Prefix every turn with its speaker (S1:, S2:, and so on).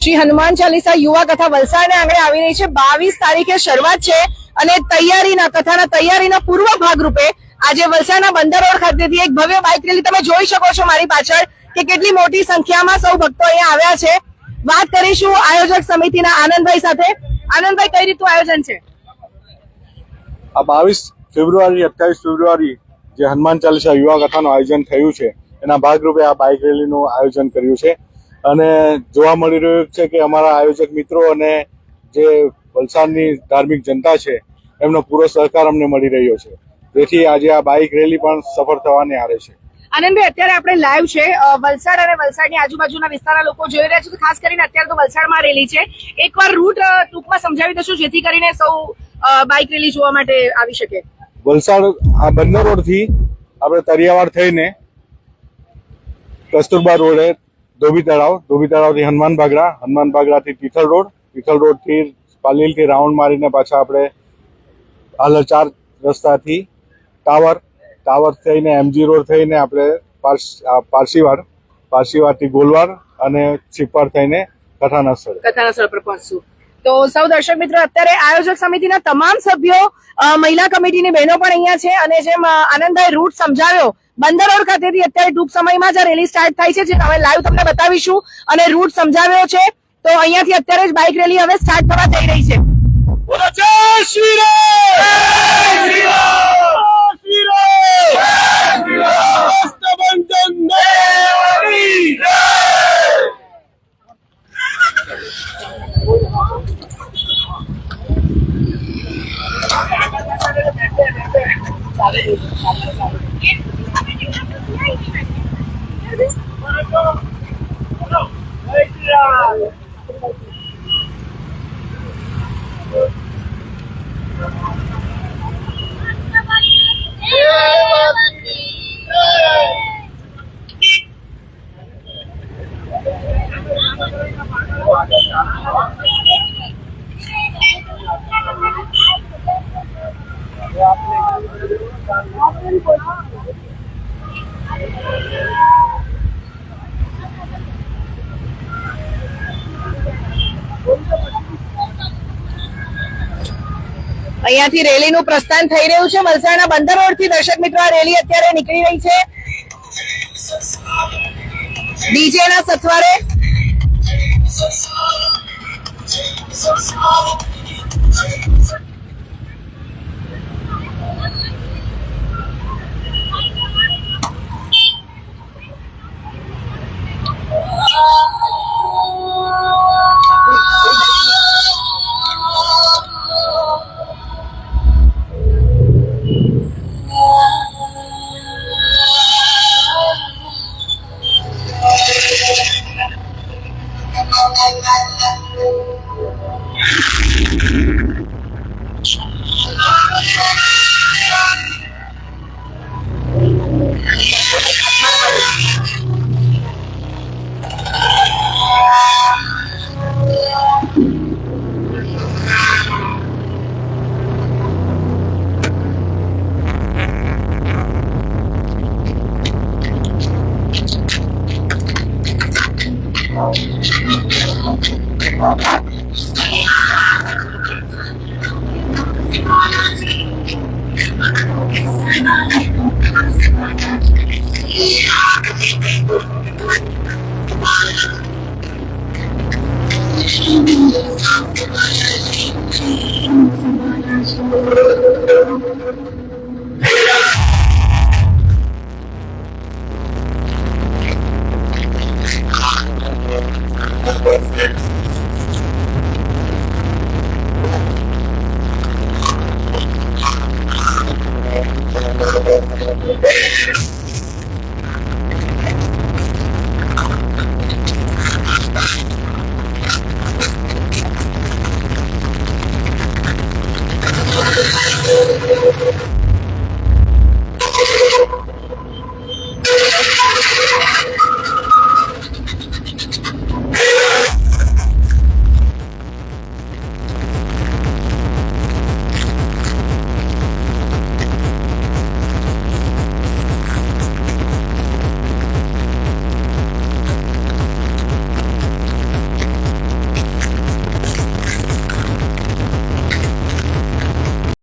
S1: શ્રી હનુમાન ચાલીસા યુવા કથા વલસાડને આંગણે આવી રહી છે। 22 તારીખે શરૂઆત છે અને તૈયારીના પૂર્વ ભાગરૂપે આજે વલસાડના બંદર રોડ ખાતેથી એક ભવ્ય બાઇક રેલી તમે જોઈ શકો છો મારી પાછળ કે કેટલી મોટી સંખ્યામાં સૌ ભક્તો અહીંયા આવ્યા છે। વાત કરીશું આયોજક સમિતિના આનંદભાઈ સાથે। આનંદભાઈ, કઈ રીતનું આયોજન છે?
S2: આ 22 ફેબ્રુઆરી 28 ફેબ્રુઆરી જે હનુમાન ચાલીસા યુવા કથાનું આયોજન થયું છે એના ભાગરૂપે આ બાઇક રેલીનું આયોજન કર્યું છે અને જોવા મળી રહ્યું છે કે અમારા આયોજક મિત્રો અને જે વલસાડની ધાર્મિક જનતા છે એમનો પૂરો સહકાર અમને મળી રહ્યો છે, જેથી આજે આ બાઇક રેલી પણ સફળ થવાની આરે છે।
S1: આનંદભાઈ, અત્યારે આપણે લાઈવ છે વલસાડ અને વલસાડની આજુબાજુના વિસ્તારના લોકો જોઈ રહ્યા છે, ખાસ કરીને અત્યારે તો વલસાડમાં રેલી છે। એકવાર રૂટ ટૂંકમાં સમજાવી દઈશું જેથી કરીને સૌ બાઇક રેલી જોવા માટે આવી શકે।
S2: વલસાડ આ બંદર રોડથી આપણે તરિયાવાડ થઈને કસ્તુરબા રોડે ધોબી તળાવથી હનુમાન બાગડાથી તિથલ રોડથી પાલીલથી રાઉન્ડ મારીને પાછા આપણે હાલ 4 રસ્તાથી ટાવર થઈને એમજી રોડ થઈને આપણે પારસીવાડથી ગોલવાડ અને છીપવાડ થઈને કથાના સ્થળ
S1: પર પહોંચશું। તો સૌ દર્શક મિત્રો, અત્યારે આયોજક સમિતિના તમામ સભ્યો, મહિલા કમિટીની બહેનો પણ અહીંયા છે અને જેમ આનંદભાઈ રૂટ સમજાવ્યો, બંદર રોડ ખાતેથી અત્યારે ટૂંક સમયમાં જ રેલી સ્ટાર્ટ થાય છે, જે હવે લાઈવ તમને બતાવીશું અને રૂટ સમજાવ્યો છે। તો અહીંયાથી અત્યારે જ બાઇક રેલી હવે સ્ટાર્ટ થવા જઈ રહી છે। અહીંયાથી રેલીનું પ્રસ્થાન થઈ રહ્યું છે વલસાડના બંદર રોડથી। દર્શક મિત્રો, આ રેલી અત્યારે નીકળી રહી છે ડીજેના સથવારે।